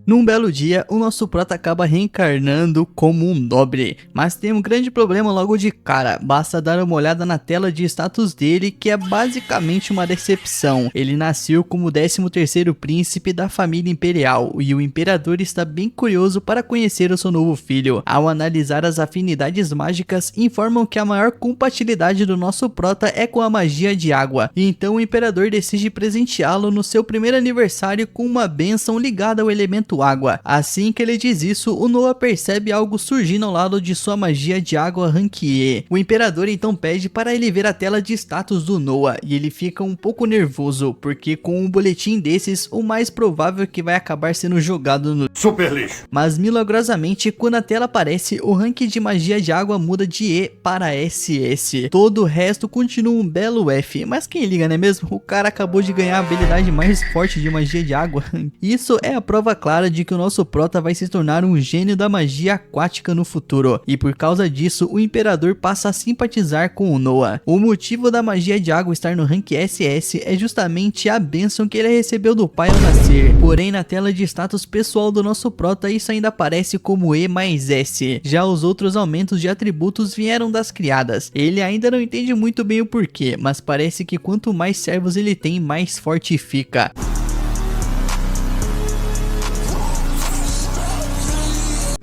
Num belo dia, o nosso prota acaba reencarnando como um nobre, mas tem um grande problema logo de cara. Basta dar uma olhada na tela de status dele, que é basicamente uma decepção. Ele nasceu como o 13º príncipe da família imperial, e o imperador está bem curioso para conhecer o seu novo filho. Ao analisar as afinidades mágicas, informam que a maior compatibilidade do nosso prota é com a magia de água, e então o imperador decide presenteá-lo no seu primeiro aniversário com uma bênção ligada ao elemento água. Assim que ele diz isso, o Noah percebe algo surgindo ao lado de sua magia de água rank E. O imperador então pede para ele ver a tela de status do Noah, e ele fica um pouco nervoso, porque com um boletim desses, o mais provável é que vai acabar sendo jogado no super lixo. Mas milagrosamente, quando a tela aparece, o rank de magia de água muda de E para SS. Todo o resto continua um belo F, mas quem liga, não é mesmo? O cara acabou de ganhar a habilidade mais forte de magia de água. Isso é a prova clara de que o nosso prota vai se tornar um gênio da magia aquática no futuro, e por causa disso o imperador passa a simpatizar com o Noah. O motivo da magia de água estar no rank SS é justamente a bênção que ele recebeu do pai ao nascer, porém na tela de status pessoal do nosso prota isso ainda aparece como E mais S. Já os outros aumentos de atributos vieram das criadas. Ele ainda não entende muito bem o porquê, mas parece que quanto mais servos ele tem, mais forte fica.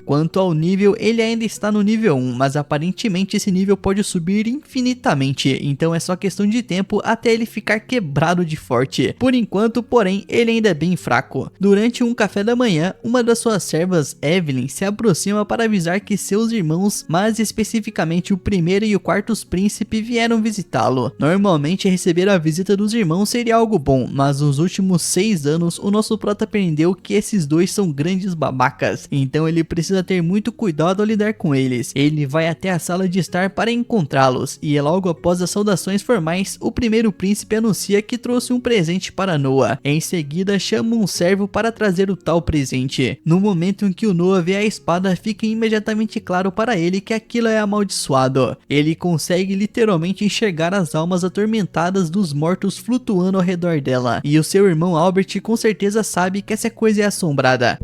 Quanto ao nível, ele ainda está no nível 1, mas aparentemente esse nível pode subir infinitamente, então é só questão de tempo até ele ficar quebrado de forte. Por enquanto, porém, ele ainda é bem fraco. Durante um café da manhã, uma das suas servas, Evelyn, se aproxima para avisar que seus irmãos, mais especificamente o primeiro e o quarto príncipe, vieram visitá-lo. Normalmente receber a visita dos irmãos seria algo bom, mas nos últimos 6 anos o nosso prota aprendeu que esses dois são grandes babacas, então ele precisa ter muito cuidado ao lidar com eles. Ele vai até a sala de estar para encontrá-los, e logo após as saudações formais, o primeiro príncipe anuncia que trouxe um presente para Noah. Em seguida chama um servo para trazer o tal presente. No momento em que o Noah vê a espada, fica imediatamente claro para ele que aquilo é amaldiçoado. Ele consegue literalmente enxergar as almas atormentadas dos mortos flutuando ao redor dela, e o seu irmão Albert com certeza sabe que essa coisa é assombrada.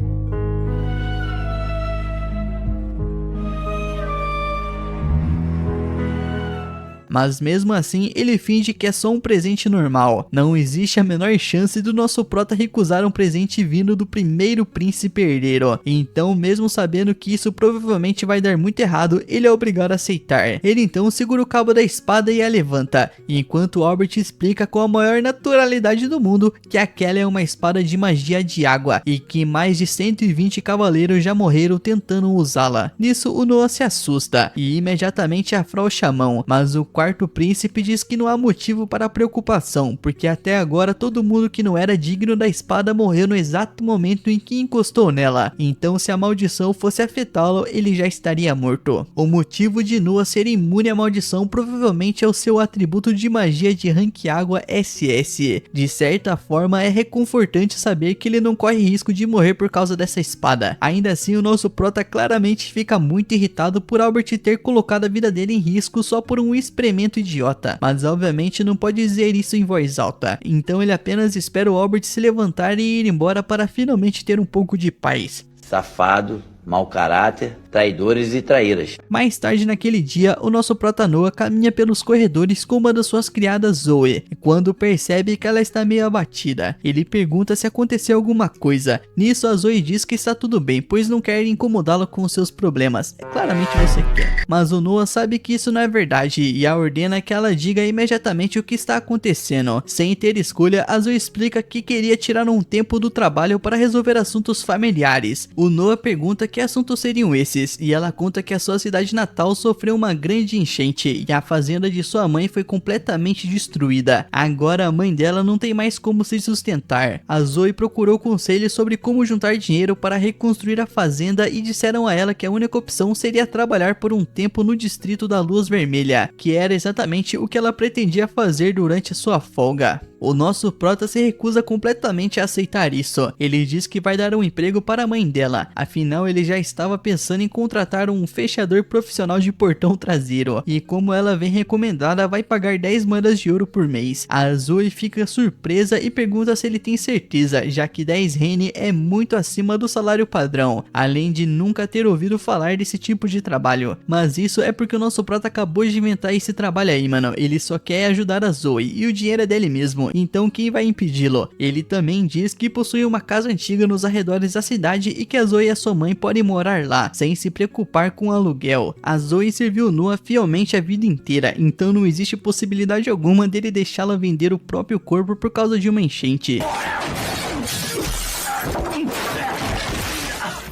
Mas mesmo assim ele finge que é só um presente normal. Não existe a menor chance do nosso prota recusar um presente vindo do primeiro príncipe herdeiro. Então, mesmo sabendo que isso provavelmente vai dar muito errado, ele é obrigado a aceitar. Ele então segura o cabo da espada e a levanta, enquanto Albert explica com a maior naturalidade do mundo que aquela é uma espada de magia de água, e que mais de 120 cavaleiros já morreram tentando usá-la. Nisso o Noah se assusta, e imediatamente afrouxa a mão, mas o quarto príncipe diz que não há motivo para preocupação, porque até agora todo mundo que não era digno da espada morreu no exato momento em que encostou nela, então se a maldição fosse afetá-lo, ele já estaria morto. O motivo de Noah ser imune à maldição provavelmente é o seu atributo de magia de rank água SS. De certa forma é reconfortante saber que ele não corre risco de morrer por causa dessa espada. Ainda assim o nosso prota claramente fica muito irritado por Albert ter colocado a vida dele em risco só por um experimento idiota, mas obviamente não pode dizer isso em voz alta, então ele apenas espera o Albert se levantar e ir embora para finalmente ter um pouco de paz. Safado, mau caráter, traidores e traíras. Mais tarde naquele dia, o nosso prota Noah caminha pelos corredores com uma das suas criadas, Zoe, e quando percebe que ela está meio abatida, ele pergunta se aconteceu alguma coisa. Nisso a Zoe diz que está tudo bem, pois não quer incomodá-la com seus problemas. Claramente você quer. Mas o Noah sabe que isso não é verdade e a ordena que ela diga imediatamente o que está acontecendo. Sem ter escolha, a Zoe explica que queria tirar um tempo do trabalho para resolver assuntos familiares. O Noah pergunta que assuntos seriam esses, e ela conta que a sua cidade natal sofreu uma grande enchente e a fazenda de sua mãe foi completamente destruída. Agora a mãe dela não tem mais como se sustentar. A Zoe procurou conselhos sobre como juntar dinheiro para reconstruir a fazenda e disseram a ela que a única opção seria trabalhar por um tempo no distrito da Luz Vermelha, que era exatamente o que ela pretendia fazer durante a sua folga. O nosso prota se recusa completamente a aceitar isso. Ele diz que vai dar um emprego para a mãe dela, afinal ele ele já estava pensando em contratar um fechador profissional de portão traseiro, e como ela vem recomendada, vai pagar 10 moedas de ouro por mês. A Zoe fica surpresa e pergunta se ele tem certeza, já que 10 rene é muito acima do salário padrão, além de nunca ter ouvido falar desse tipo de trabalho. Mas isso é porque o nosso prota acabou de inventar esse trabalho aí, mano. Ele só quer ajudar a Zoe e o dinheiro é dele mesmo, então quem vai impedi-lo? Ele também diz que possui uma casa antiga nos arredores da cidade e que a Zoe e a sua mãe podem morar lá, sem se preocupar com o aluguel. A Zoe serviu Noah fielmente a vida inteira, então não existe possibilidade alguma dele deixá-la vender o próprio corpo por causa de uma enchente.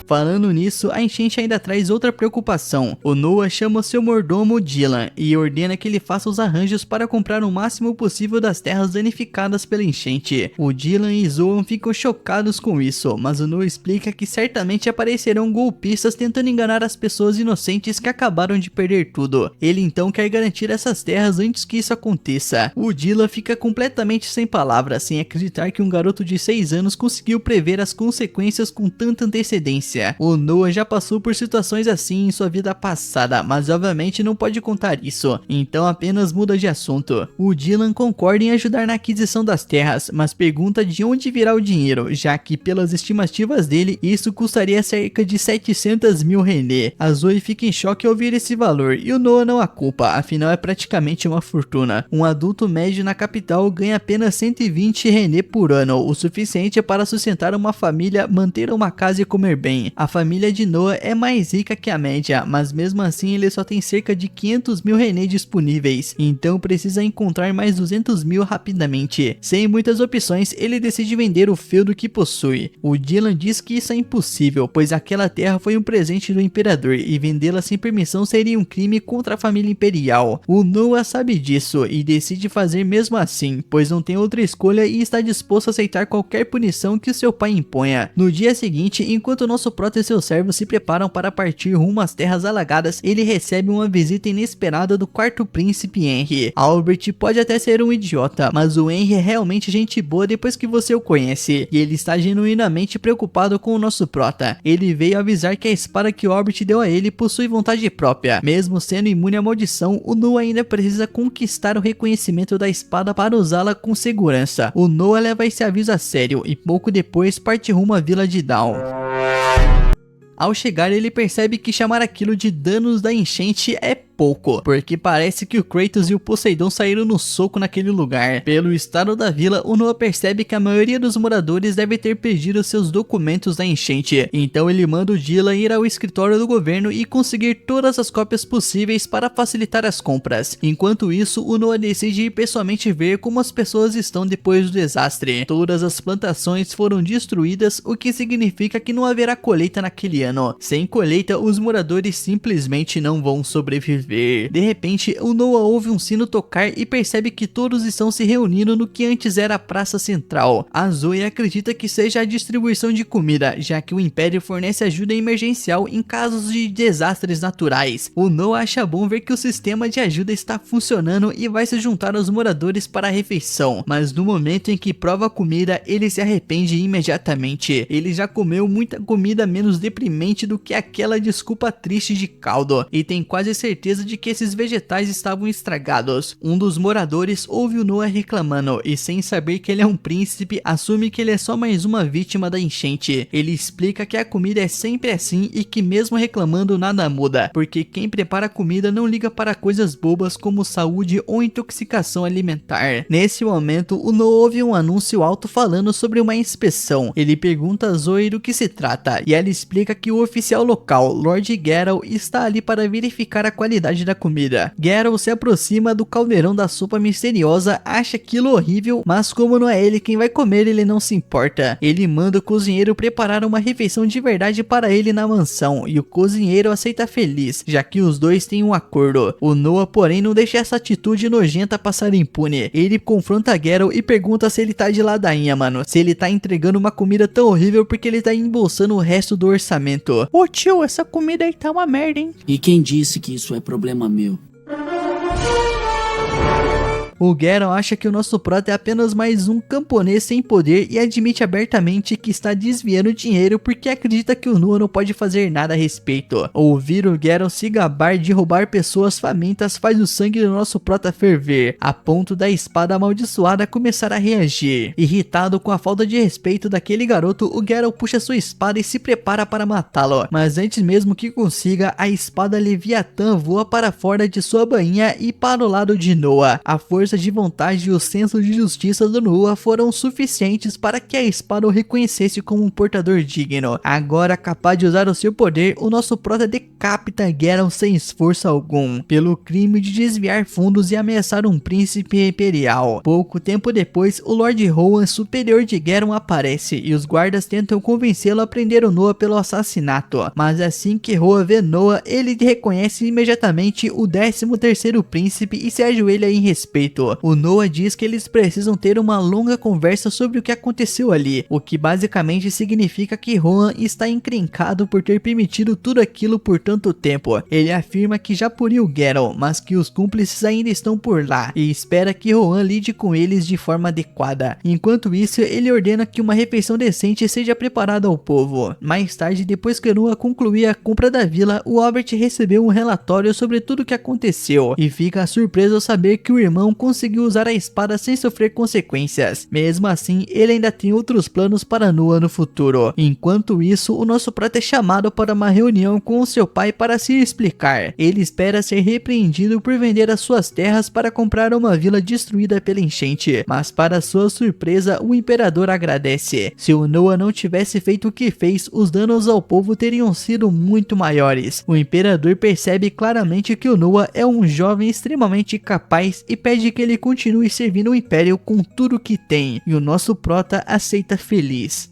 Falando nisso, a enchente ainda traz outra preocupação. O Noah chama seu mordomo Dylan e ordena que ele faça os arranjos para comprar o máximo possível das terras danificadas pela enchente. O Dylan e Zoan ficam chocados com isso, mas o Noah explica que certamente aparecerão golpistas tentando enganar as pessoas inocentes que acabaram de perder tudo. Ele então quer garantir essas terras antes que isso aconteça. O Dylan fica completamente sem palavras, sem acreditar que um garoto de 6 anos conseguiu prever as consequências com tanta antecedência. O Noah já passou por situações assim em sua vida passada, mas obviamente não pode contar isso, então apenas muda de assunto. O Dylan concorda em ajudar na aquisição das terras, mas pergunta de onde virá o dinheiro, já que pelas estimativas dele, isso custaria cerca de 700 mil rené. A Zoe fica em choque ao ouvir esse valor, e o Noah não a culpa, afinal é praticamente uma fortuna. Um adulto médio na capital ganha apenas 120 rené por ano, o suficiente para sustentar uma família, manter uma casa e comer bem. A família de Noah é mais rica que a média, mas mesmo assim ele só tem cerca de 500 mil rené disponíveis, então precisa encontrar mais 200 mil rapidamente. Sem muitas opções, ele decide vender o feudo que possui. O Dylan diz que isso é impossível, pois aquela terra foi um presente do imperador e vendê-la sem permissão seria um crime contra a família imperial. O Noah sabe disso e decide fazer mesmo assim, pois não tem outra escolha e está disposto a aceitar qualquer punição que seu pai imponha. No dia seguinte, enquanto o nosso prota e seus servos se preparam para partir rumo às terras alagadas, ele recebe uma visita inesperada do quarto príncipe Henry. Albert pode até ser um idiota, mas o Henry é realmente gente boa depois que você o conhece, e ele está genuinamente preocupado com o nosso prota. Ele veio avisar que a espada que o Albert deu a ele possui vontade própria. Mesmo sendo imune à maldição, o Noah ainda precisa conquistar o reconhecimento da espada para usá-la com segurança. O Noah leva esse aviso a sério e pouco depois parte rumo à vila de Dawn. Ao chegar, ele percebe que chamar aquilo de danos da enchente é pouco, porque parece que o Kratos e o Poseidon saíram no soco naquele lugar. Pelo estado da vila, o Noah percebe que a maioria dos moradores deve ter perdido seus documentos da enchente, então ele manda o Dylan ir ao escritório do governo e conseguir todas as cópias possíveis para facilitar as compras. Enquanto isso, o Noah decide ir pessoalmente ver como as pessoas estão depois do desastre. Todas as plantações foram destruídas, o que significa que não haverá colheita naquele ano. Sem colheita, os moradores simplesmente não vão sobreviver. De repente, o Noah ouve um sino tocar e percebe que todos estão se reunindo no que antes era a praça central. A Zoe acredita que seja a distribuição de comida, já que o Império fornece ajuda emergencial em casos de desastres naturais. O Noah acha bom ver que o sistema de ajuda está funcionando e vai se juntar aos moradores para a refeição, mas no momento em que prova a comida, ele se arrepende imediatamente. Ele já comeu muita comida menos deprimente do que aquela desculpa triste de caldo, e tem quase certeza de que esses vegetais estavam estragados. Um dos moradores ouve o Noah reclamando e, sem saber que ele é um príncipe, assume que ele é só mais uma vítima da enchente. Ele explica que a comida é sempre assim e que mesmo reclamando nada muda, porque quem prepara comida não liga para coisas bobas como saúde ou intoxicação alimentar. Nesse momento, o Noah ouve um anúncio alto falando sobre uma inspeção. Ele pergunta a Zoe do que se trata e ela explica que o oficial local, Lord Geralt, está ali para verificar a qualidade da comida. Geralt se aproxima do caldeirão da sopa misteriosa, acha aquilo horrível, mas como não é ele quem vai comer, ele não se importa. Ele manda o cozinheiro preparar uma refeição de verdade para ele na mansão, e o cozinheiro aceita feliz, já que os dois têm um acordo. O Noah, porém, não deixa essa atitude nojenta passar impune. Ele confronta Geralt e pergunta se ele tá de ladainha, mano. Se ele tá entregando uma comida tão horrível porque ele tá embolsando o resto do orçamento. Ô tio, essa comida aí tá uma merda, hein? E quem disse que isso é problema meu? O Garon acha que o nosso prota é apenas mais um camponês sem poder e admite abertamente que está desviando dinheiro porque acredita que o Noah não pode fazer nada a respeito. Ouvir o Garon se gabar de roubar pessoas famintas faz o sangue do nosso prota ferver, a ponto da espada amaldiçoada começar a reagir. Irritado com a falta de respeito daquele garoto, o Garon puxa sua espada e se prepara para matá-lo, mas antes mesmo que consiga, a espada Leviatã voa para fora de sua bainha e para o lado de Noah. A força de vontade e o senso de justiça do Noah foram suficientes para que a espada o reconhecesse como um portador digno. Agora capaz de usar o seu poder, o nosso prota decapita Garon sem esforço algum, pelo crime de desviar fundos e ameaçar um príncipe imperial. Pouco tempo depois, o Lord Rohan, superior de Garon, aparece e os guardas tentam convencê-lo a prender o Noah pelo assassinato, mas assim que Rohan vê Noah, ele reconhece imediatamente o 13º príncipe e se ajoelha em respeito. O Noah diz que eles precisam ter uma longa conversa sobre o que aconteceu ali, o que basicamente significa que Rohan está encrencado por ter permitido tudo aquilo por tanto tempo. Ele afirma que já puniu Garon, mas que os cúmplices ainda estão por lá e espera que Rohan lide com eles de forma adequada. Enquanto isso, ele ordena que uma refeição decente seja preparada ao povo. Mais tarde, depois que Noah concluir a compra da vila, o Albert recebeu um relatório sobre tudo o que aconteceu e fica surpreso ao saber que o irmão conseguiu usar a espada sem sofrer consequências. Mesmo assim, ele ainda tem outros planos para Noah no futuro. Enquanto isso, o nosso prota é chamado para uma reunião com o seu pai para se explicar. Ele espera ser repreendido por vender as suas terras para comprar uma vila destruída pela enchente, mas para sua surpresa, o imperador agradece. Se o Noah não tivesse feito o que fez, os danos ao povo teriam sido muito maiores. O imperador percebe claramente que o Noah é um jovem extremamente capaz e pede que ele continue servindo o império com tudo que tem, e o nosso prota aceita feliz.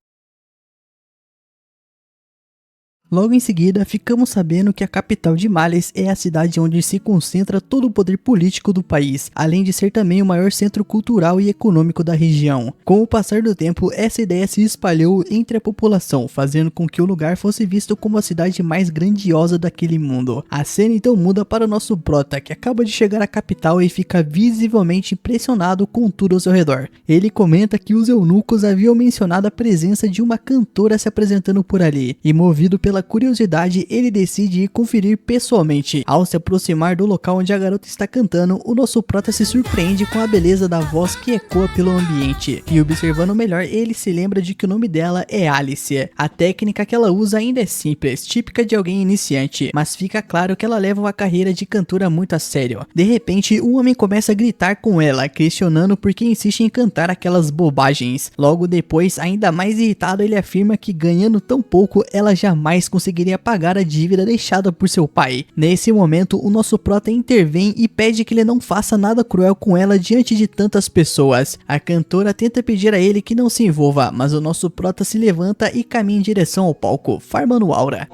Logo em seguida, ficamos sabendo que a capital de Males é a cidade onde se concentra todo o poder político do país, além de ser também o maior centro cultural e econômico da região. Com o passar do tempo, essa ideia se espalhou entre a população, fazendo com que o lugar fosse visto como a cidade mais grandiosa daquele mundo. A cena então muda para o nosso prota, que acaba de chegar à capital e fica visivelmente impressionado com tudo ao seu redor. Ele comenta que os eunucos haviam mencionado a presença de uma cantora se apresentando por ali, e movido pela curiosidade, ele decide ir conferir pessoalmente. Ao se aproximar do local onde a garota está cantando, o nosso prota se surpreende com a beleza da voz que ecoa pelo ambiente, e observando melhor, ele se lembra de que o nome dela é Alice. A técnica que ela usa ainda é simples, típica de alguém iniciante, mas fica claro que ela leva uma carreira de cantora muito a sério. De repente, um homem começa a gritar com ela, questionando por que insiste em cantar aquelas bobagens. Logo depois, ainda mais irritado, ele afirma que ganhando tão pouco, ela jamais conseguiria pagar a dívida deixada por seu pai. Nesse momento, o nosso prota intervém e pede que ele não faça nada cruel com ela diante de tantas pessoas. A cantora tenta pedir a ele que não se envolva, mas o nosso prota se levanta e caminha em direção ao palco, farmando aura.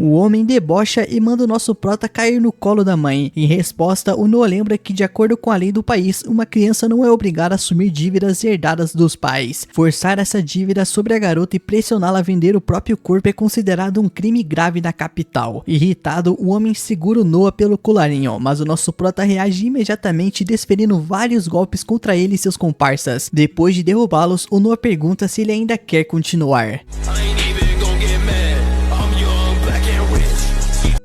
O homem debocha e manda o nosso prota cair no colo da mãe. Em resposta, o Noah lembra que, de acordo com a lei do país, uma criança não é obrigada a assumir dívidas herdadas dos pais. Forçar essa dívida sobre a garota e pressioná-la a vender o próprio corpo é considerado um crime grave na capital. Irritado, o homem segura o Noah pelo colarinho, mas o nosso prota reage imediatamente, desferindo vários golpes contra ele e seus comparsas. Depois de derrubá-los, o Noah pergunta se ele ainda quer continuar.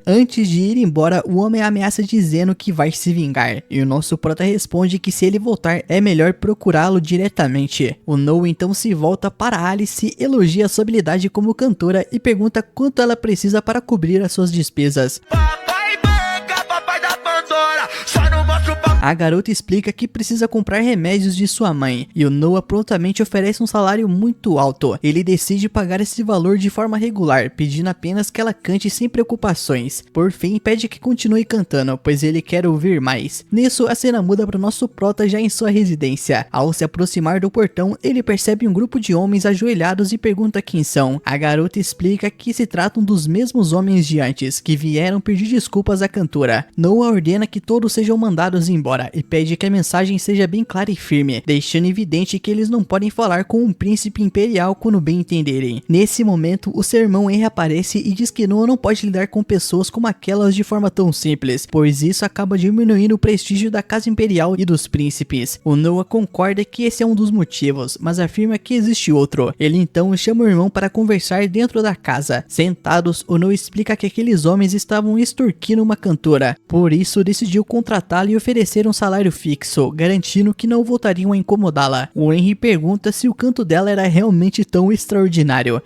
Antes de ir embora, o homem ameaça dizendo que vai se vingar, e o nosso prota responde que se ele voltar é melhor procurá-lo diretamente. O Noah então se volta para Alice, elogia sua habilidade como cantora e pergunta quanto ela precisa para cobrir as suas despesas. A garota explica que precisa comprar remédios de sua mãe, e o Noah prontamente oferece um salário muito alto. Ele decide pagar esse valor de forma regular, pedindo apenas que ela cante sem preocupações. Por fim, pede que continue cantando, pois ele quer ouvir mais. Nisso, a cena muda para o nosso prota já em sua residência. Ao se aproximar do portão, ele percebe um grupo de homens ajoelhados e pergunta quem são. A garota explica que se tratam dos mesmos homens de antes, que vieram pedir desculpas à cantora. Noah ordena que todos sejam mandados embora. embora e pede que a mensagem seja bem clara e firme, deixando evidente que eles não podem falar com um príncipe imperial quando bem entenderem. Nesse momento, o seu irmão Henry aparece e diz que Noah não pode lidar com pessoas como aquelas de forma tão simples, pois isso acaba diminuindo o prestígio da casa imperial e dos príncipes. O Noah concorda que esse é um dos motivos, mas afirma que existe outro. Ele então chama o irmão para conversar dentro da casa. Sentados, o Noah explica que aqueles homens estavam extorquindo uma cantora, por isso decidiu contratá-la e oferecer um salário fixo, garantindo que não voltariam a incomodá-la. O Henry pergunta se o canto dela era realmente tão extraordinário.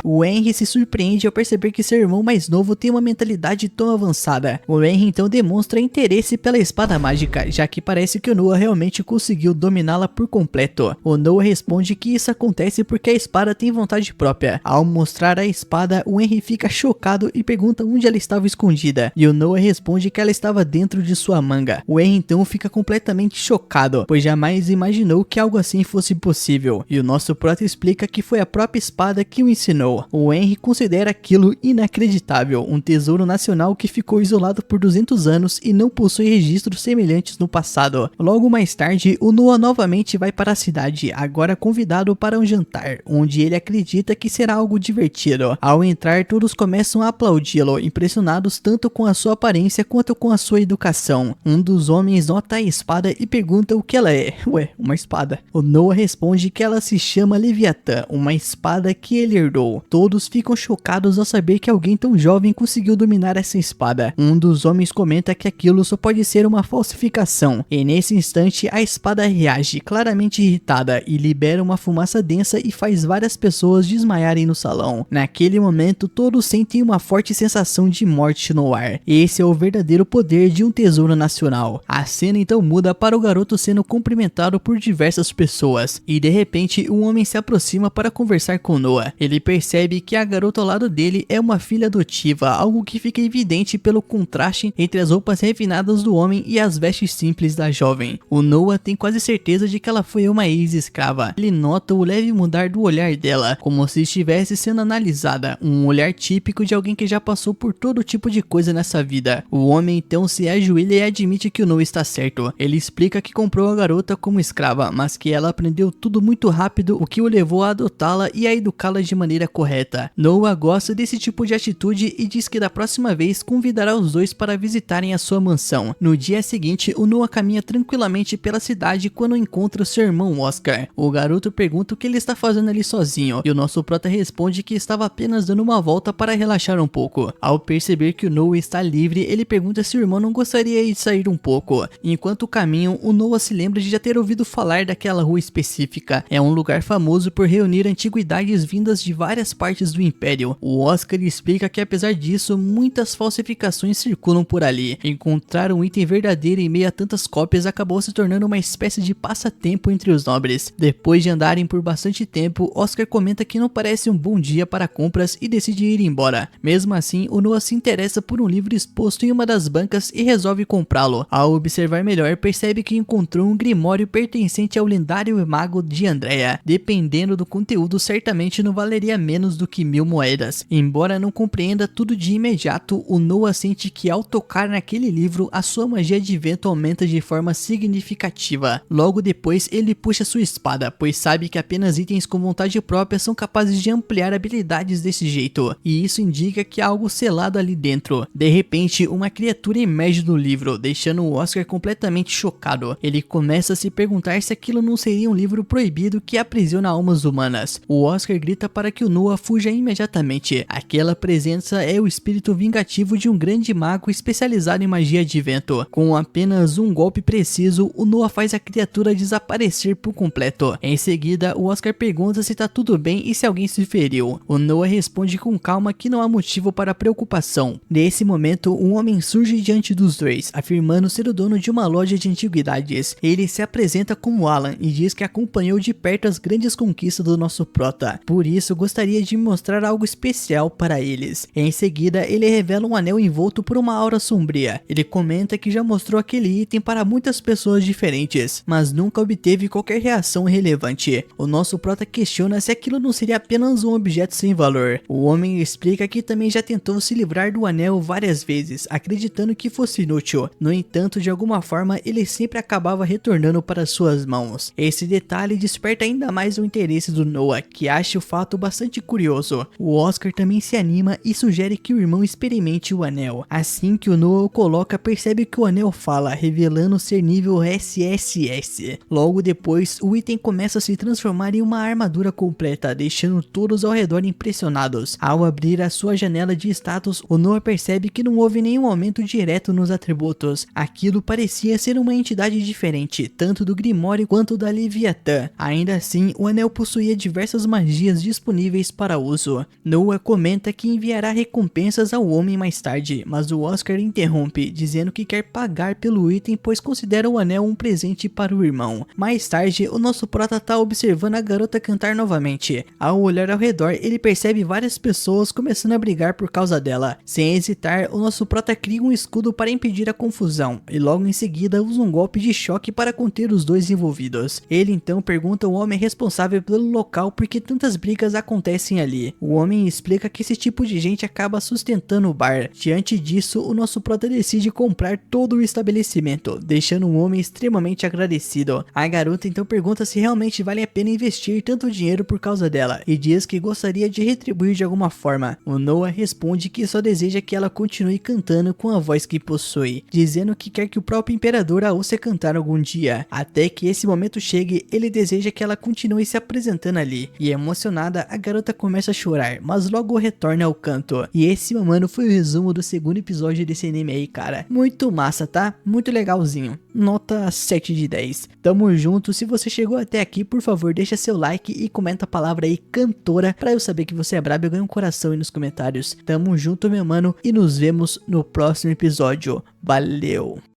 O Henry se surpreende ao perceber que seu irmão mais novo tem uma mentalidade tão avançada. O Henry então demonstra interesse pela espada mágica, já que parece que o Noah realmente conseguiu dominá-la por completo. O Noah responde que isso acontece porque a espada tem vontade própria. Ao mostrar a espada, o Henry fica chocado e pergunta onde ela estava escondida, e o Noah responde que ela estava dentro de sua manga. O Henry então fica completamente chocado, pois jamais imaginou que algo assim fosse possível, e o nosso prota explica que foi a própria espada que o ensinou. O Henry considera aquilo inacreditável, um tesouro nacional que ficou isolado por 200 anos e não possui registros semelhantes no passado. Logo mais tarde, o Noah novamente vai para a cidade, agora convidado para um jantar, onde ele acredita que será algo divertido. Ao entrar, todos começam a aplaudi-lo, impressionados tanto com a sua aparência quanto com a sua educação. Um dos homens nota a espada e pergunta o que ela é. Ué, uma espada. O Noah responde que ela se chama Leviatã, uma espada que ele herdou. Todos ficam chocados ao saber que alguém tão jovem conseguiu dominar essa espada. Um dos homens comenta que aquilo só pode ser uma falsificação, e nesse instante a espada reage, claramente irritada, e libera uma fumaça densa e faz várias pessoas desmaiarem no salão. Naquele momento, todos sentem uma forte sensação de morte no ar. Esse é o verdadeiro poder de um tesouro nacional. A cena então muda para o garoto sendo cumprimentado por diversas pessoas, e de repente um homem se aproxima para conversar com Noah. Ele percebe que a garota ao lado dele é uma filha adotiva, algo que fica evidente pelo contraste entre as roupas refinadas do homem e as vestes simples da jovem. O Noah tem quase certeza de que ela foi uma ex-escrava. Ele nota o leve mudar do olhar dela, como se estivesse sendo analisada, um olhar típico de alguém que já passou por todo tipo de coisa nessa vida. O homem então se ajoelha e admite que o Noah está certo. Ele explica que comprou a garota como escrava, mas que ela aprendeu tudo muito rápido, o que o levou a adotá-la e a educá-la de maneira correta. Noah gosta desse tipo de atitude e diz que da próxima vez convidará os dois para visitarem a sua mansão. No dia seguinte, o Noah caminha tranquilamente pela cidade quando encontra o seu irmão Oscar. O garoto pergunta o que ele está fazendo ali sozinho, e o nosso prota responde que estava apenas dando uma volta para relaxar um pouco. Ao perceber que o Noah está livre, ele pergunta se o irmão não gostaria de sair um pouco. Enquanto caminham, o Noah se lembra de já ter ouvido falar daquela rua específica. É um lugar famoso por reunir antiguidades vindas de várias partes do Império. O Oscar explica que apesar disso, muitas falsificações circulam por ali. Encontrar um item verdadeiro em meio a tantas cópias acabou se tornando uma espécie de passatempo entre os nobres. Depois de andarem por bastante tempo, Oscar comenta que não parece um bom dia para compras e decide ir embora. Mesmo assim, o Noah se interessa por um livro exposto em uma das bancas e resolve comprá-lo. Ao observar melhor, percebe que encontrou um grimório pertencente ao lendário mago de Andrea. Dependendo do conteúdo, certamente não valeria menos do que 1000 moedas. Embora não compreenda tudo de imediato, o Noah sente que ao tocar naquele livro, a sua magia de vento aumenta de forma significativa. Logo depois, ele puxa sua espada, pois sabe que apenas itens com vontade própria são capazes de ampliar habilidades desse jeito, e isso indica que há algo selado ali dentro. De repente, uma criatura emerge do livro, deixando o Oscar completamente chocado. Ele começa a se perguntar se aquilo não seria um livro proibido que aprisiona almas humanas. O Oscar grita para que o Noah fuja imediatamente. Aquela presença é o espírito vingativo de um grande mago especializado em magia de vento. Com apenas um golpe preciso, o Noah faz a criatura desaparecer por completo. Em seguida, o Oscar pergunta se tá tudo bem e se alguém se feriu. O Noah responde com calma que não há motivo para preocupação. Nesse momento, um homem surge diante dos dois, afirmando ser o dono de uma loja de antiguidades. Ele se apresenta como Alan e diz que acompanhou de perto as grandes conquistas do nosso prota. Por isso, gostaria de de mostrar algo especial para eles. Em seguida, ele revela um anel envolto por uma aura sombria. Ele comenta que já mostrou aquele item para muitas pessoas diferentes, mas nunca obteve qualquer reação relevante. O nosso prota questiona se aquilo não seria apenas um objeto sem valor. O homem explica que também já tentou se livrar do anel várias vezes, acreditando que fosse inútil. No entanto, de alguma forma, ele sempre acabava retornando para suas mãos. Esse detalhe desperta ainda mais o interesse do Noah, que acha o fato bastante curioso. O Oscar também se anima e sugere que o irmão experimente o anel. Assim que o Noah o coloca, percebe que o anel fala, revelando ser nível SSS. Logo depois, o item começa a se transformar em uma armadura completa, deixando todos ao redor impressionados. Ao abrir a sua janela de status, o Noah percebe que não houve nenhum aumento direto nos atributos. Aquilo parecia ser uma entidade diferente, tanto do Grimório quanto da Leviatã. Ainda assim, o anel possuía diversas magias disponíveis para uso. Noah comenta que enviará recompensas ao homem mais tarde, mas o Oscar interrompe, dizendo que quer pagar pelo item, pois considera o anel um presente para o irmão. Mais tarde, o nosso prota está observando a garota cantar novamente. Ao olhar ao redor, ele percebe várias pessoas começando a brigar por causa dela. Sem hesitar, o nosso prota cria um escudo para impedir a confusão, e logo em seguida usa um golpe de choque para conter os dois envolvidos. Ele então pergunta ao homem responsável pelo local por que tantas brigas acontecem ali. O homem explica que esse tipo de gente acaba sustentando o bar. Diante disso, o nosso prota decide comprar todo o estabelecimento, deixando o homem extremamente agradecido. A garota então pergunta se realmente vale a pena investir tanto dinheiro por causa dela, e diz que gostaria de retribuir de alguma forma. O Noah responde que só deseja que ela continue cantando com a voz que possui, dizendo que quer que o próprio imperador a ouça cantar algum dia. Até que esse momento chegue, ele deseja que ela continue se apresentando ali, e emocionada, a garota começa a chorar, mas logo retorna ao canto. E esse, mano, foi o resumo do segundo episódio desse anime aí, cara. Muito massa, tá? Muito legalzinho. Nota 7 de 10. Tamo junto. Se você chegou até aqui, por favor, deixa seu like e comenta a palavra aí, cantora, pra eu saber que você é brabo e ganha um coração aí nos comentários. Tamo junto, meu mano, e nos vemos no próximo episódio. Valeu!